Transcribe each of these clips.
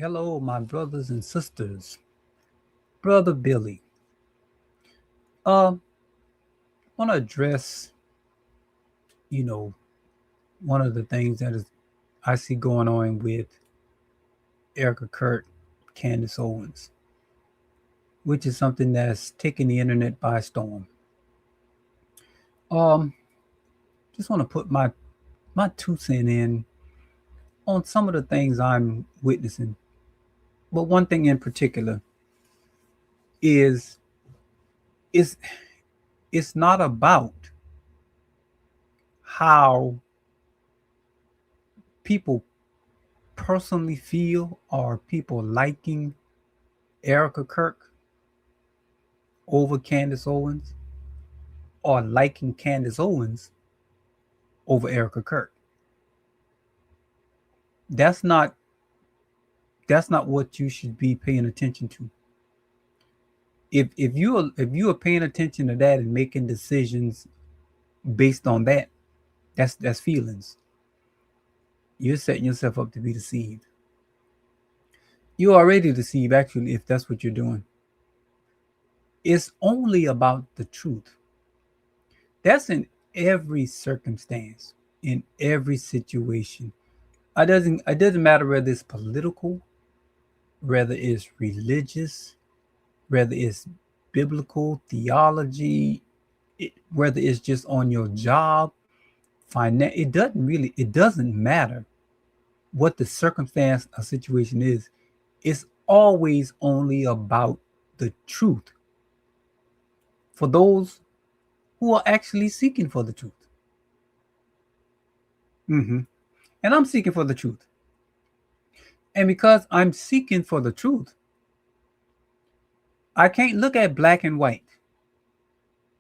Hello, my brothers and sisters. Brother Billy. I want to address, you know, one of the things that is I see going on with Erika Kirk, Candace Owens, which is something that's taken the internet by storm. Um, just want to put my 2 cents in on some of the things I'm witnessing. But one thing in particular is it's it's not about how people personally feel or people liking Erika Kirk over Candace Owens or liking Candace Owens over Erika Kirk. That's not that's not what you should be paying attention to. If you are paying attention to that and making decisions based on that, that's feelings. You're setting yourself up to be deceived. You're already deceived actually if that's what you're doing. It's only about the truth. That's in every circumstance, in every situation. It doesn't matter whether it's political, whether it's religious, whether it's biblical theology, whether it's just on your job, finance. It doesn't matter what the circumstance or situation is. It's always only about the truth for those who are actually seeking for the truth. hmm And I'm seeking for the truth. And because I'm seeking for the truth, I can't look at black and white.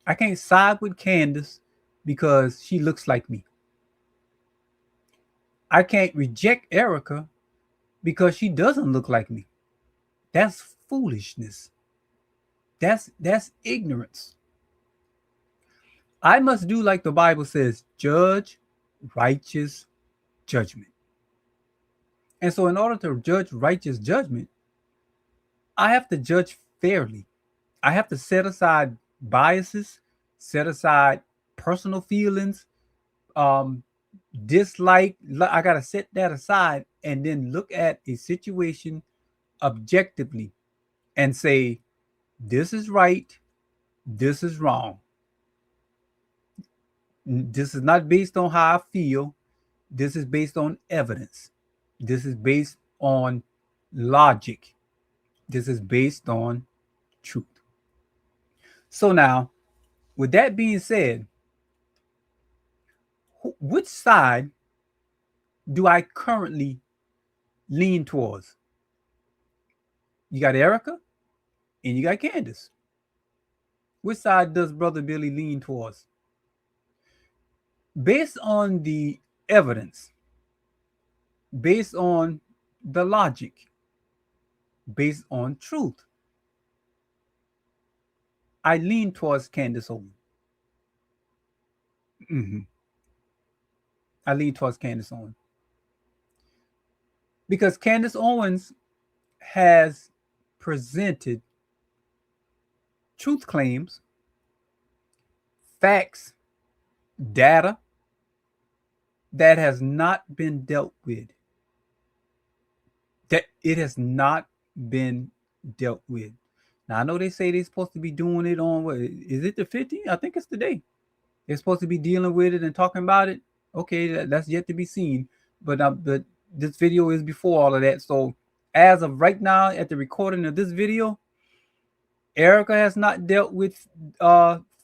I can't side with Candace because she looks like me. I can't reject Erika because she doesn't look like me. That's foolishness. That's ignorance. I must do like the Bible says, judge righteous judgment. And so in order to judge righteous judgment, I have to judge fairly. I have to set aside biases, set aside personal feelings, um, dislike. I got to set that aside and then look at a situation objectively and say, this is right, this is wrong. This is not based on how I feel. This is based on evidence. This is based on logic. This is based on truth. So now, with that being said, which side do I currently lean towards? You got Erika and you got Candace. Which side does Brother Billy lean towards? Based on the evidence, based on the logic, based on truth, I lean towards Candace Owens. Mhm. I lean towards Candace Owens because Candace Owens has presented truth claims, facts, data that has not been dealt with. That it has not been dealt with. Now I know they say they're supposed to be doing it on what is it the 15th? I think it's today. They're supposed to be dealing with it and talking about it. Okay, that's yet to be seen. But this video is before all of that. So as of right now, at the recording of this video, Erika has not dealt with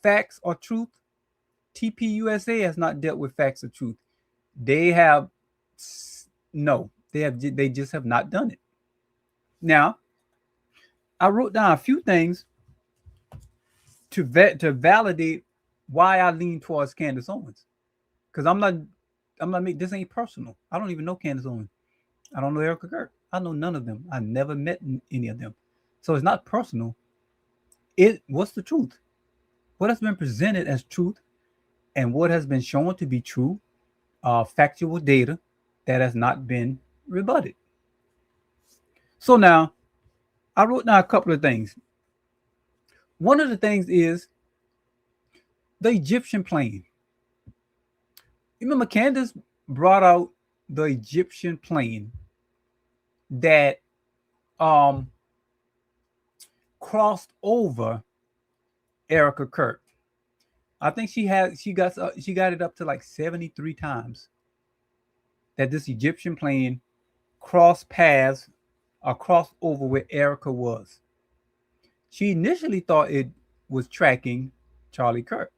facts or truth. TPUSA has not dealt with facts or truth. They have no. They just have not done it. Now, I wrote down a few things to validate why I lean towards Candace Owens. Because I'm not making this ain't personal. I don't even know Candace Owens. I don't know Erika Kirk. I know none of them. I never met any of them. So it's not personal. What's the truth? What has been presented as truth and what has been shown to be true, factual data that has not been rebutted. So now I wrote down a couple of things. One of the things is the Egyptian plane. You remember Candace brought out the Egyptian plane that um crossed over Erika Kirk. I think she got it up to like 73 times that this Egyptian plane crossed paths or crossed over where Erika was. She initially thought it was tracking Charlie Kirk,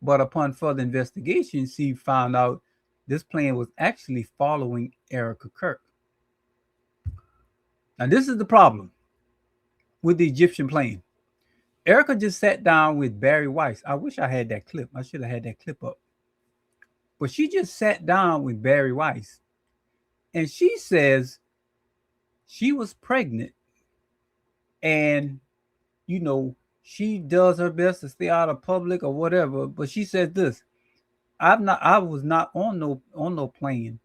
but upon further investigation, she found out this plane was actually following Erika Kirk. Now, this is the problem with the Egyptian plane. Erika just sat down with Barry Weiss. I wish I had that clip. I should have had that clip up. But she just sat down with Barry Weiss and she says she was pregnant and, you know, she does her best to stay out of public or whatever. But she said this, I was not on no plane.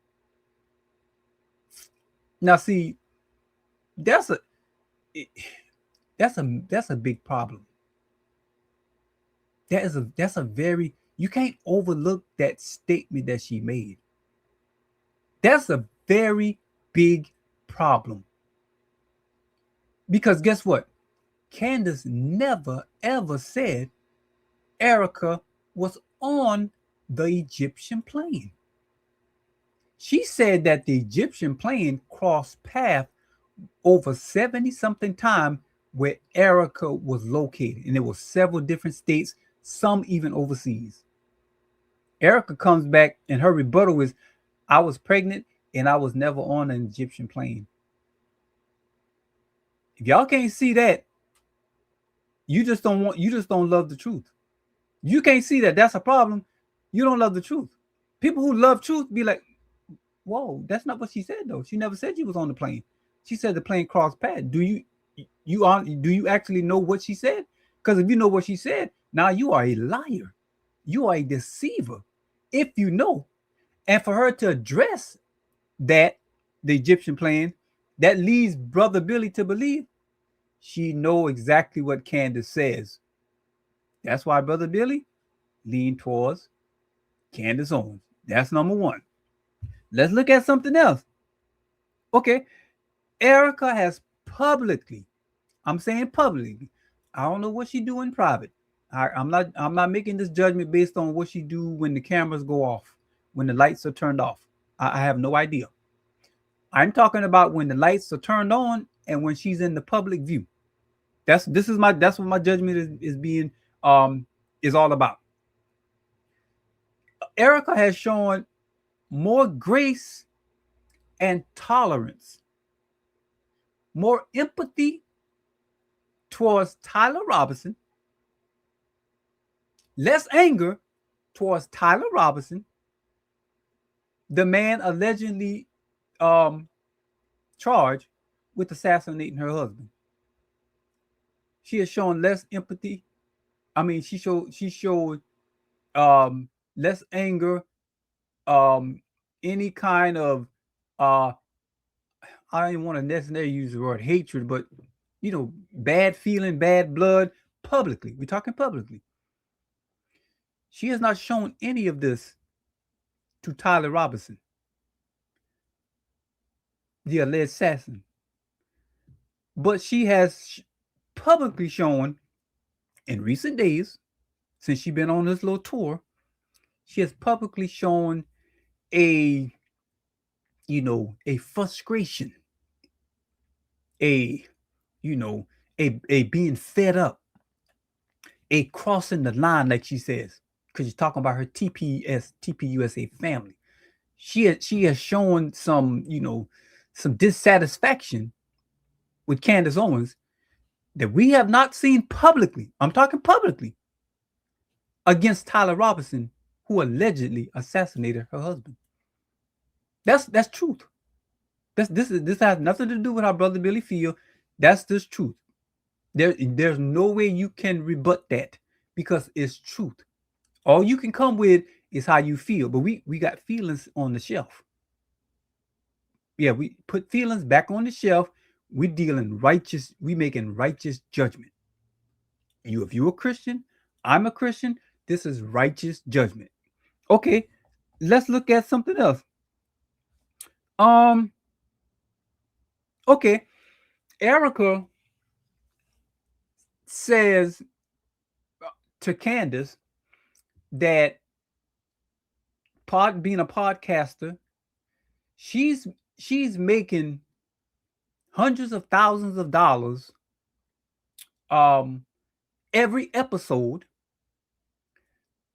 Now see, that's a that's a big problem. That's a very, you can't overlook that statement that she made. That's a very big problem. Because guess what? Candace never ever said Erika was on the Egyptian plane. She said that the Egyptian plane crossed paths over 70 something times where Erika was located. And there were several different states, some even overseas. Erika comes back and her rebuttal is, I was pregnant and I was never on an Egyptian plane. If y'all can't see that, you just don't love the truth. You can't see that. That's a problem. You don't love the truth. People who love truth be like, whoa, that's not what she said though. She never said she was on the plane. She said the plane crossed paths. Do you actually know what she said? Because if you know what she said, now you are a liar. You are a deceiver. If you know. And for her to address that, the Egyptian plane, that leads Brother Billy to believe she know exactly what Candace says. That's why Brother Billy leaned towards Candace Owens. That's number one. Let's look at something else. Okay, Erika has publicly, I'm saying publicly, I don't know what she do in private. I'm not making this judgment based on what she do when the cameras go off, when the lights are turned off. I have no idea. I'm talking about when the lights are turned on and when she's in the public view. That's what my judgment is being is all about. Erika has shown more grace and tolerance, more empathy towards Tyler Robinson, less anger towards Tyler Robinson, the man allegedly charged with assassinating her husband. She has shown less empathy. I mean, she showed less anger, any kind of I don't even want to necessarily use the word hatred, but you know, bad feeling, bad blood publicly. We're talking publicly. She has not shown any of this to Tyler Robinson, the alleged assassin. But she has publicly shown in recent days, since she's been on this little tour, she has publicly shown a, you know, a frustration, a, you know, a being fed up, a crossing the line, like she says, because she's talking about her TPUSA family. She has shown some, you know, some dissatisfaction with Candace Owens that we have not seen publicly. I'm talking publicly against Tyler Robinson, who allegedly assassinated her husband. That's truth. This has nothing to do with how Brother Billy feel. That's this truth. There's no way you can rebut that because it's truth. All you can come with is how you feel, but we got feelings on the shelf. Yeah, we put feelings back on the shelf. We making righteous judgment. If you're a Christian, I'm a Christian, this is righteous judgment. Okay, let's look at something else. Um, okay, Erika says to Candace that being a podcaster, she's she's making hundreds of thousands of dollars um every episode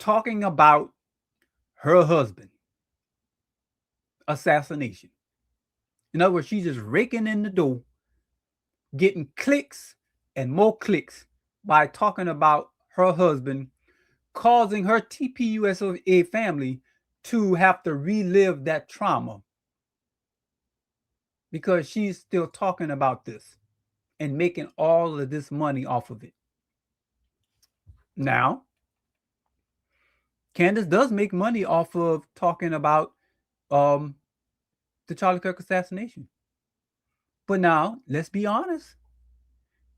talking about her husband assassination. In other words, she's just raking in the dough, getting clicks and more clicks by talking about her husband, causing her TPUSA family to have to relive that trauma because she's still talking about this and making all of this money off of it. Now, Candace does make money off of talking about um, the Charlie Kirk assassination. But now, let's be honest.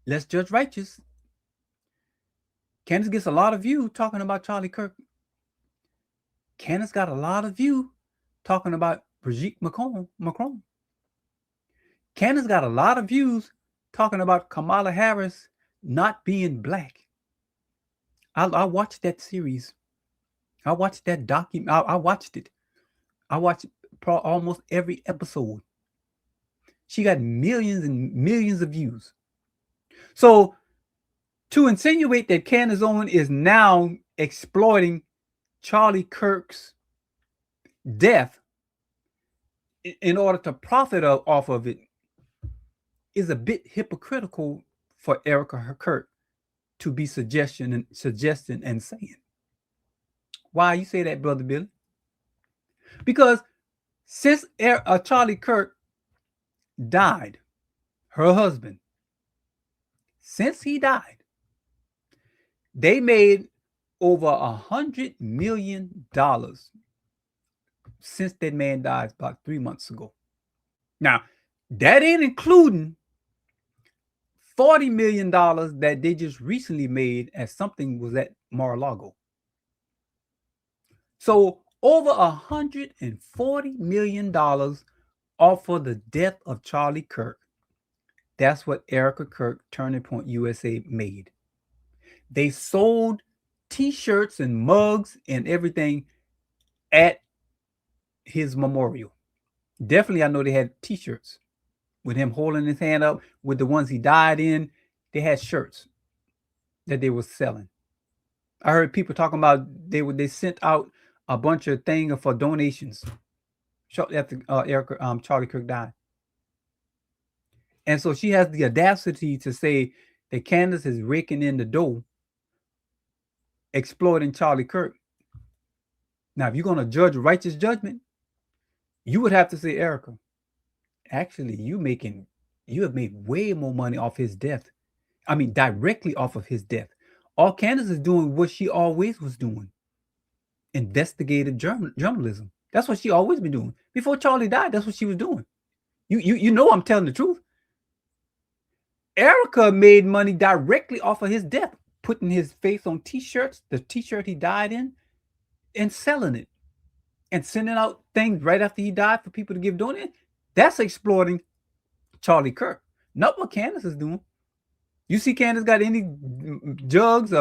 Let's judge righteous. Candace gets a lot of views talking about Charlie Kirk. Candace got a lot of views talking about Brigitte Macron. Candace got a lot of views talking about Kamala Harris not being black. I watched that series. I watched that document. I watched it. I watched almost every episode. She got millions and millions of views. So to insinuate that Candace Owens is now exploiting Charlie Kirk's death in order to profit off of it is a bit hypocritical for Erika Kirk to be suggesting and saying. Why you say that, Brother Billy? Because since Charlie Kirk died, her husband, since he died, they made over $100 million since that man died about 3 months ago. Now, that ain't including $40 million that they just recently made as something was at Mar-a-Lago. So over $140 million off of the death of Charlie Kirk. That's what Erika Kirk, Turning Point USA made. They sold T-shirts and mugs and everything at his memorial. Definitely, I know they had T-shirts with him holding his hand up. With the ones he died in, they had shirts that they were selling. I heard people talking about they sent out a bunch of things for donations shortly after Charlie Kirk died. And so she has the audacity to say that Candace is raking in the dough, exploiting Charlie Kirk. Now, if you're going to judge righteous judgment, you would have to say, Erika, actually, you have made way more money off his death. I mean, directly off of his death. All Candace is doing what she always was doing. Investigative journalism. That's what she always been doing. Before Charlie died, that's what she was doing. You know I'm telling the truth. Erika made money directly off of his death, putting his face on T-shirts, the T-shirt he died in, and selling it. And sending out things right after he died for people to give donations. That's exploiting Charlie Kirk. Not what Candace is doing. You see Candace got any jugs,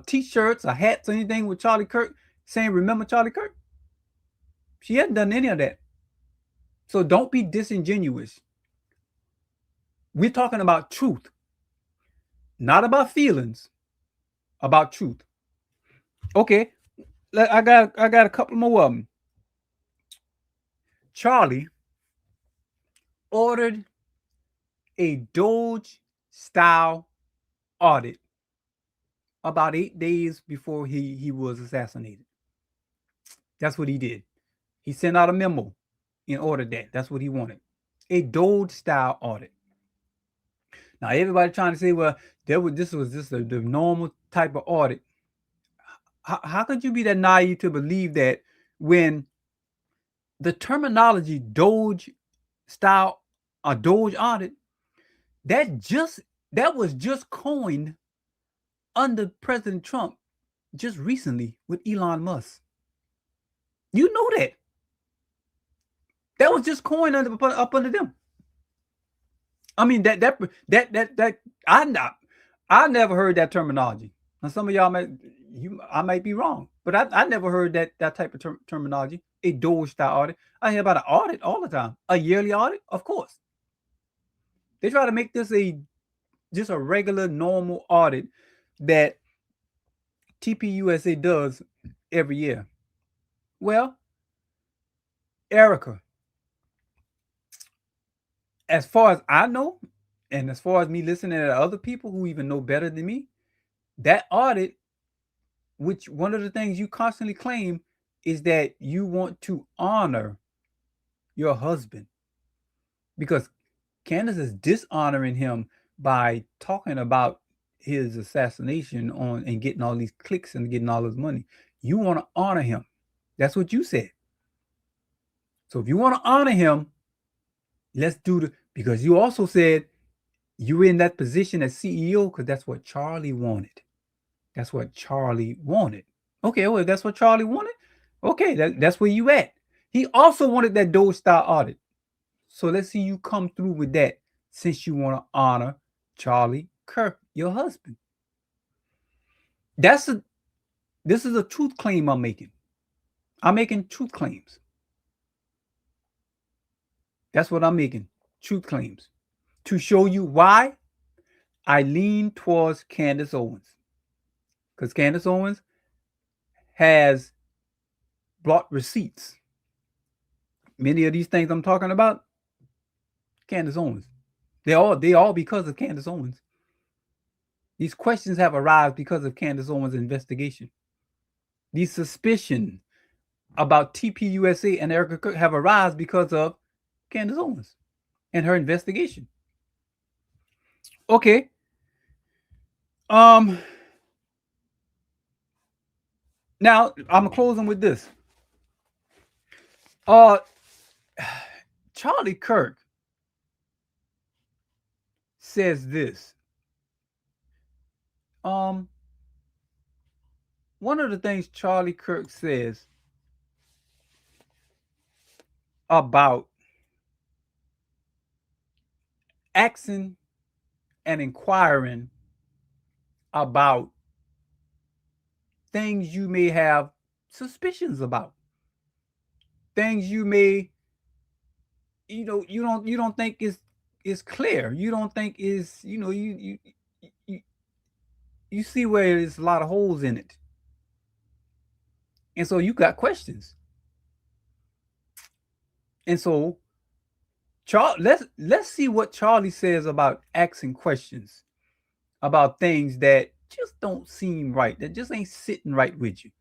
T-shirts, or hats, or anything with Charlie Kirk saying, remember Charlie Kirk? She hasn't done any of that. So don't be disingenuous. We're talking about truth. Not about feelings. About truth. Okay. I got a couple more of them. Charlie ordered a Doge-style audit about 8 days before he was assassinated. That's what he did. He sent out a memo and ordered that. That's what he wanted. A Doge-style audit. Now, everybody trying to say, well, this was just the normal type of audit. How could you be that naive to believe that when the terminology Doge style, a Doge audit, that just that was just coined under President Trump just recently with Elon Musk. You know that. That was just coined up under them. I mean that I never heard that terminology. Now some of y'all I might be wrong, but I never heard that type of terminology. A Doge style audit. I hear about an audit all the time. A yearly audit, of course. They try to make this just a regular normal audit that TPUSA does every year. Well, Erika, as far as I know, and as far as me listening to other people who even know better than me, that audit, which one of the things you constantly claim is that you want to honor your husband, because Candace is dishonoring him by talking about his assassination on and getting all these clicks and getting all his money. You want to honor him. That's what you said. So if you want to honor him, let's do because you also said you were in that position as CEO because that's what Charlie wanted. That's what Charlie wanted. Okay, well, that's what Charlie wanted. Okay, that's where you at. He also wanted that Doge style audit. So let's see you come through with that since you want to honor Charlie Kirk, your husband. This is a truth claim I'm making. I'm making truth claims. That's what I'm making. Truth claims. To show you why I lean towards Candace Owens. Because Candace Owens has brought receipts. Many of these things I'm talking about, Candace Owens. They all because of Candace Owens. These questions have arisen because of Candace Owens' investigation. These suspicions about TPUSA and Erika Kirk have arisen because of Candace Owens and her investigation. Okay. Now I'm closing with this. Charlie Kirk says this. One of the things Charlie Kirk says about asking and inquiring about things you may have suspicions about, things you may, you don't think is clear, you don't think is, you see where there's a lot of holes in it, and so you got questions. And so let's see what Charlie says about asking questions about things that just don't seem right, that just ain't sitting right with you.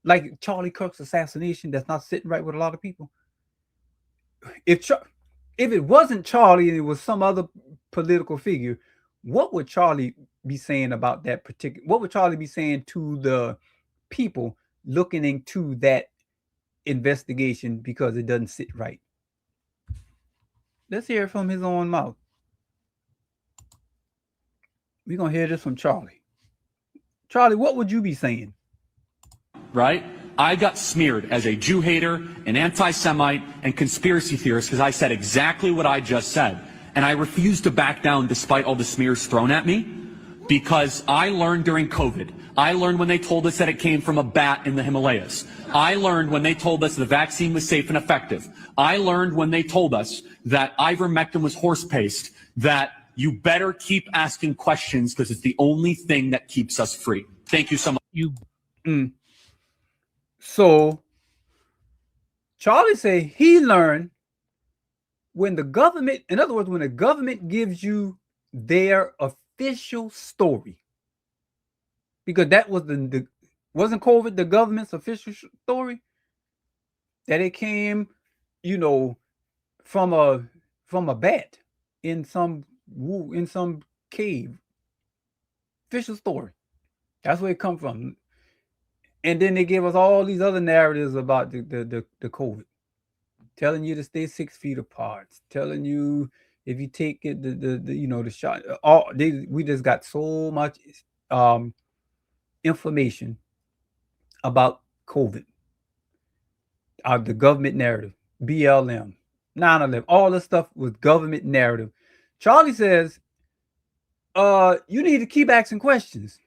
Like Charlie Kirk's assassination, that's not sitting right with a lot of people. If it wasn't Charlie and it was some other political figure, what would Charlie be saying about that particular? What would Charlie be saying to the people looking into that investigation because it doesn't sit right? Let's hear it from his own mouth. We're going to hear this from Charlie. Charlie, what would you be saying? Right? I got smeared as a Jew hater, an anti-Semite, and conspiracy theorist because I said exactly what I just said. And I refused to back down despite all the smears thrown at me because I learned during COVID. I learned when they told us that it came from a bat in the Himalayas. I learned when they told us the vaccine was safe and effective. I learned when they told us that ivermectin was horse paste, that you better keep asking questions because it's the only thing that keeps us free. Thank you so much. So Charlie say he learned when the government, in other words, when the government gives you their official story, because that was wasn't COVID the government's official story, that it came, from a bat in some cave. Official story. That's where it come from. And then they gave us all these other narratives about the COVID. telling you to stay 6 feet apart, telling you if you take it, the shot. We just got so much um, information about COVID, the government narrative, BLM, 9/11, all this stuff was government narrative. Charlie says, you need to keep asking questions.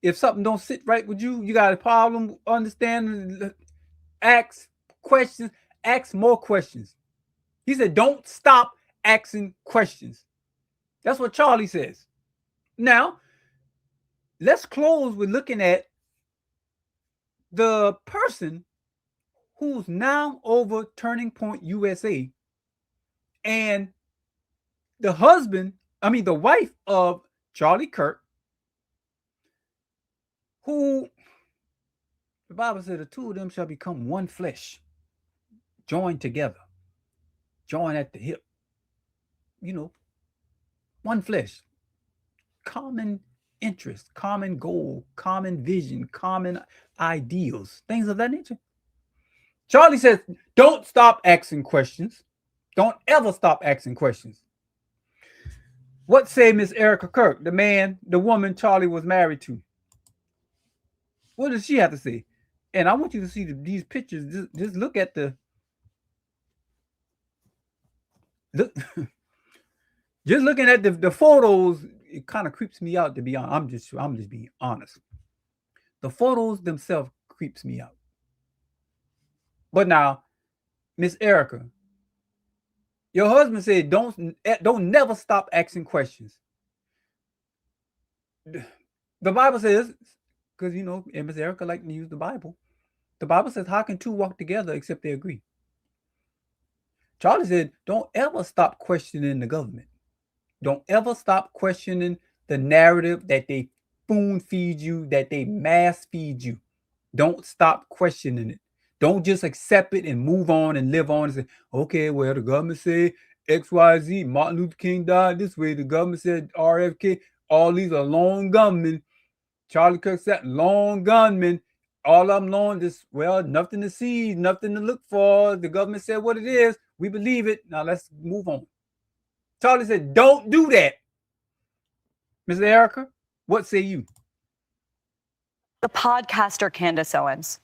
If something don't sit right with you, you got a problem understanding, ask questions, ask more questions. He said, don't stop asking questions. That's what Charlie says. Now, let's close with looking at the person who's now over Turning Point USA and the wife of Charlie Kirk, who the Bible said the two of them shall become one flesh, joined together, joined at the hip, you know, one flesh, common interest, common goal, common vision, common ideals, things of that nature. Charlie says, don't stop asking questions. Don't ever stop asking questions. What say Miss Erika Kirk, the woman Charlie was married to? What does she have to say? And I want you to see these pictures. Just look at look. Just looking at the photos, it kind of creeps me out. To be honest, I'm just being honest. The photos themselves creeps me out. But now, Miss Erika, your husband said don't never stop asking questions. The Bible says, because Miss Erika like to use the Bible. The Bible says, how can two walk together except they agree? Charlie said, don't ever stop questioning the government. Don't ever stop questioning the narrative that they spoon feed you, that they mass feed you. Don't stop questioning it. Don't just accept it and move on and live on and say, okay, well, the government said XYZ, Martin Luther King died this way, the government said RFK, all these are lone gunmen. Charlie Kirk said, lone gunmen. All I'm knowing is, well, nothing to see, nothing to look for. The government said what it is. We believe it. Now let's move on. Charlie said, don't do that. Ms. Erika, what say you? The podcaster Candace Owens,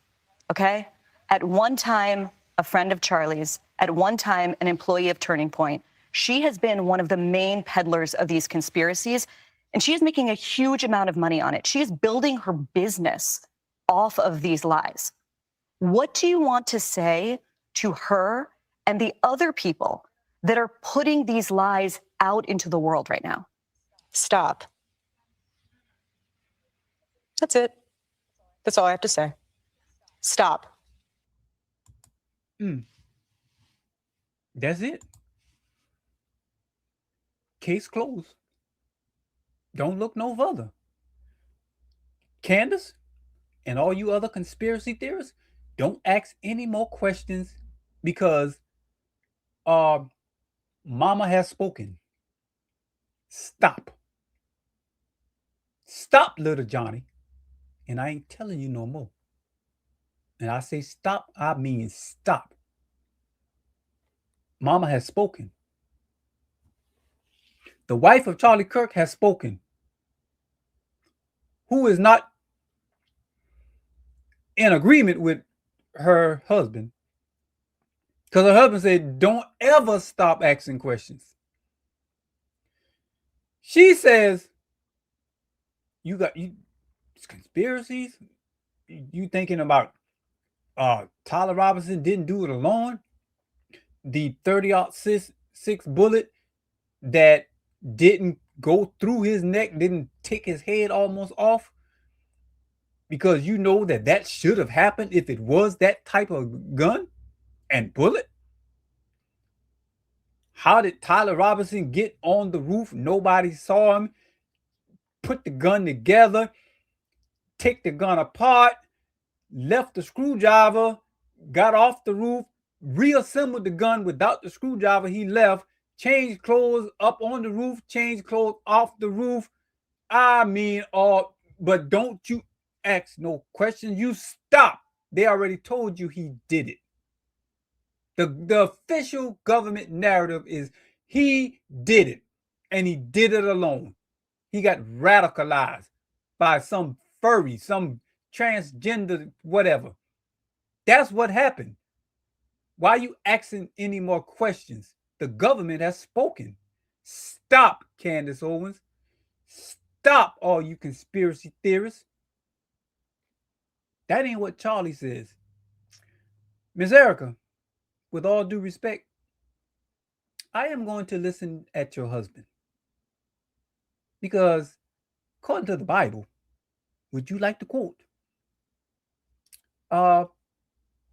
okay? At one time, a friend of Charlie's, at one time, an employee of Turning Point. She has been one of the main peddlers of these conspiracies, and she is making a huge amount of money on it. She is building her business off of these lies. What do you want to say to her and the other people that are putting these lies out into the world right now? Stop. That's it. That's all I have to say. Stop. That's it. Case closed. Don't look no further. Candace and all you other conspiracy theorists, don't ask any more questions because Mama has spoken. Stop. Stop, little Johnny. And I ain't telling you no more. And I say stop, I mean stop. Mama has spoken. The wife of Charlie Kirk has spoken. Who is not in agreement with her husband. Because her husband said, don't ever stop asking questions. She says, you conspiracies? You thinking about Tyler Robinson didn't do it alone? The 30-06 bullet that didn't go through his neck, didn't take his head almost off? Because you know that should have happened if it was that type of gun and bullet. How did Tyler Robinson get on the roof? Nobody saw him. Put the gun together, take the gun apart, left the screwdriver, got off the roof, reassembled the gun without the screwdriver. He left, changed clothes up on the roof, changed clothes off the roof. I mean, but don't you ask no questions. You stop. They already told you he did it. The official government narrative is he did it, and he did it alone. He got radicalized by some furry, some transgender, whatever. That's what happened. Why are you asking any more questions? The government has spoken. Stop, Candace Owens. Stop, all you conspiracy theorists. That ain't what Charlie says. Miss Erika, with all due respect, I am going to listen at your husband. Because, according to the Bible, would you like to quote?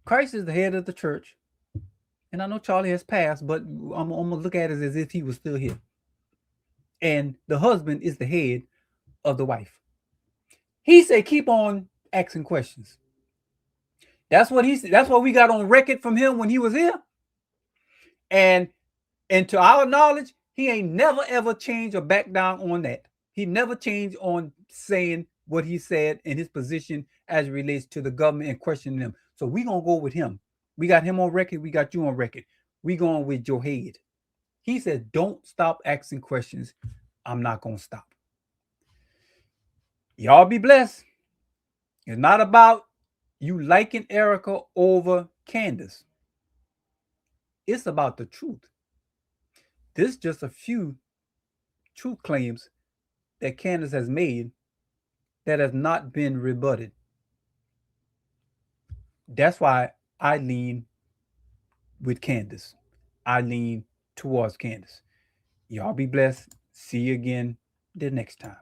Christ is the head of the church. And I know Charlie has passed, but I'm going to look at it as if he was still here. And the husband is the head of the wife. He said, keep on asking questions. That's what he said. That's what we got on record from him when he was here. And to our knowledge, he ain't never, ever changed or back down on that. He never changed on saying what he said in his position as it relates to the government and questioning them. So we're going to go with him. We got him on record. We got you on record. We going with your head. He said, don't stop asking questions. I'm not going to stop. Y'all be blessed. It's not about you liking Erika over Candace. It's about the truth. This is just a few truth claims that Candace has made that has not been rebutted. That's why I lean with Candace. I lean towards Candace. Y'all be blessed. See you again the next time.